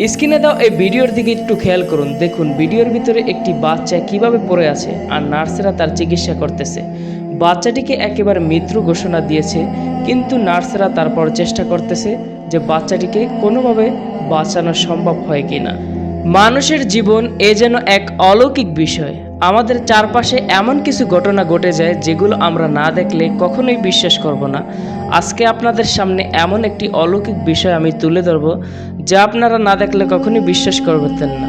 স্ক্রিনে দাও এই ভিডিওর দিকে একটু খেয়াল করুন। দেখুন ভিডিওর ভিতরে একটি বাচ্চা কিভাবে পড়ে আছে আর নার্সেরা তার চিকিৎসা করতেছে। বাচ্চাটিকে একেবারে মৃত্যু ঘোষণা দিয়েছে, কিন্তু নার্সেরা তারপর চেষ্টা করতেছে যে বাচ্চাটিকে কোনোভাবে বাঁচানো সম্ভব হয় কিনা। মানুষের জীবন এ যেন এক অলৌকিক বিষয়। আমাদের চারপাশে এমন কিছু ঘটনা ঘটে যায় যেগুলো আমরা না দেখলে কখনোই বিশ্বাস করব না। আজকে আপনাদের সামনে এমন একটি অলৌকিক বিষয় আমি তুলে ধরব যা আপনারা না দেখলে কখনোই বিশ্বাস করতেন না।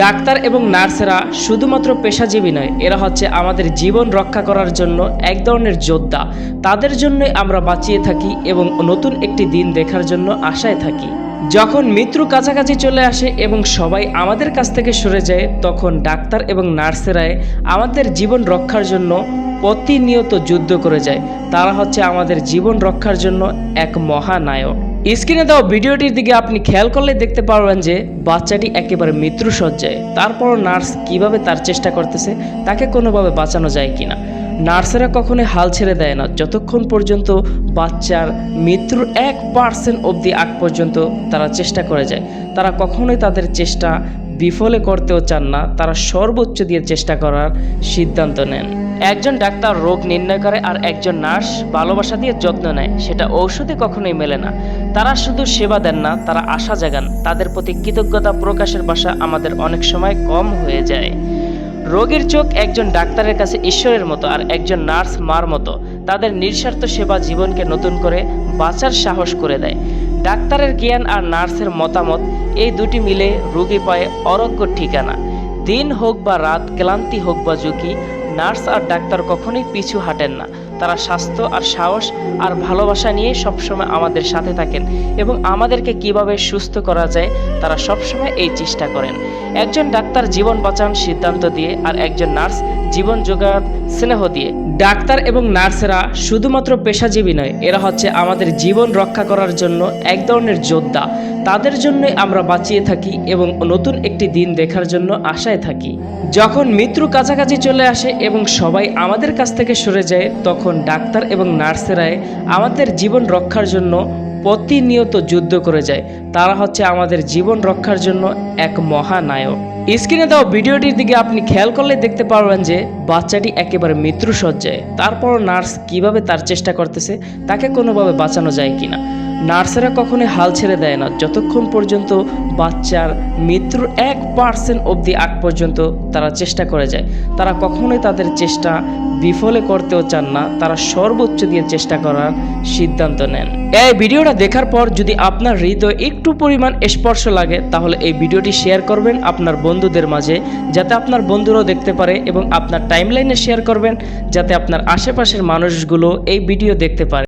ডাক্তার এবং নার্সেরা শুধুমাত্র পেশাজীবী নয়, এরা হচ্ছে আমাদের জীবন রক্ষা করার জন্য এক ধরনের যোদ্ধা। তাদের জন্যই আমরা বাঁচিয়ে থাকি এবং নতুন একটি দিন দেখার জন্য আশায় থাকি। যখন মৃত্যু কাছাকাছি চলে আসে এবং সবাই আমাদের কাছ থেকে সরে যায়, তখন ডাক্তার এবং নার্সেরাই আমাদের জীবন রক্ষার জন্য প্রতিনিয়ত যুদ্ধ করে যায়। তারা হচ্ছে আমাদের জীবন রক্ষার জন্য এক মহানায়ক। স্ক্রিনে দেওয়া ভিডিওটির দিকে আপনি খেয়াল করলে দেখতে পারবেন যে বাচ্চাটি একেবারে মৃত্যুসজ্জায়। তারপরও নার্স কিভাবে তার চেষ্টা করতেছে তাকে কোনোভাবে বাঁচানো যায় কিনা। নার্সেরা কখনোই হাল ছেড়ে দেয় না যতক্ষণ পর্যন্ত বাচ্চার মৃত্যুর 1% অবধি আগ পর্যন্ত তারা চেষ্টা করে যায়। তারা কখনোই তাদের চেষ্টা বিফলে করতেও চান না, তারা সর্বোচ্চ দিয়ে চেষ্টা করার সিদ্ধান্ত নেন। একজন ডাক্তার রোগ নির্ণয় করে আর একজন নার্স ভালোবাসা দিয়ে যত্ন নেয়, সেটা ঔষধে কখনোই মেলে না। তারা শুধু সেবা দেন না, তারা আশা জাগান। তাদের প্রতি কৃতজ্ঞতা প্রকাশের ভাষা আমাদের অনেক সময় কম হয়ে যায়। রোগীর চোখ একজন ডাক্তারের কাছে ঈশ্বরের মতো আর একজন নার্স মার মতো। তাদের নিঃস্বার্থ সেবা জীবনকে নতুন করে বাঁচার সাহস করে দেয়। ডাক্তারের জ্ঞান আর নার্সের মতামত, এই দুটি মিলে রোগী পায় অরোগ্য ঠিকানা। দিন হোক বা রাত, ক্লান্তি হোক বা ঝুঁকি, নার্স আর ডাক্তার কখনোই পিছু হাঁটেন না। তারা স্বাস্থ্য আর সাহস আর ভালোবাসা নিয়ে সবসময় আমাদের সাথে থাকেন এবং আমাদেরকে কিভাবে সুস্থ করা যায় তারা সবসময় এই চেষ্টা করেন। একজন ডাক্তার জীবন বাঁচান সিদ্ধান্ত দিয়ে আর একজন নার্স জীবন যোগান স্নেহ দিয়ে। ডাক্তার এবং নার্সেরা শুধুমাত্র পেশাজীবী নয়, এরা হচ্ছে আমাদের জীবন রক্ষা করার জন্য এক ধরনের যোদ্ধা। তাদের জন্যই আমরা বাঁচিয়ে থাকি এবং নতুন একটি দিন দেখার জন্য আশায় থাকি। যখন মৃত্যু কাছাকাছি চলে আসে এবং সবাই আমাদের কাছ থেকে সরে যায়, তখন ডাক্তার এবং নার্সেরাই আমাদের জীবন রক্ষার জন্য প্রতিনিয়ত যুদ্ধ করে যায়। তারা হচ্ছে আমাদের জীবন রক্ষার জন্য এক মহানায়ক। স্ক্রিনে দেওয়া ভিডিওটির দিকে আপনি খেয়াল করলে দেখতে পারবেন যে বাচ্চাটি একেবারে মৃত্যুসজ্জায়। তারপরও নার্স কিভাবে তার চেষ্টা করতেছে তাকে কোনোভাবে বাঁচানো যায় কিনা। নার্সেরা কখনোই হাল ছেড়ে দেয় না যতক্ষণ পর্যন্ত বাচ্চার মৃত্যুর 1% অবধি আগ পর্যন্ত তারা চেষ্টা করে যায়। তারা কখনোই তাদের চেষ্টা বিফলে করতেও চান না, তারা সর্বোচ্চ দিয়ে চেষ্টা করার সিদ্ধান্ত নেন। এই ভিডিওটা দেখার পর যদি আপনার হৃদয় একটু পরিমাণ স্পর্শ লাগে, তাহলে এই ভিডিওটি শেয়ার করবেন আপনার বন্ধুদের মাঝে, যাতে আপনার বন্ধুরাও দেখতে পারে, এবং আপনার টাইমলাইনে শেয়ার করবেন যাতে আপনার আশেপাশের মানুষগুলো এই ভিডিও দেখতে পারে।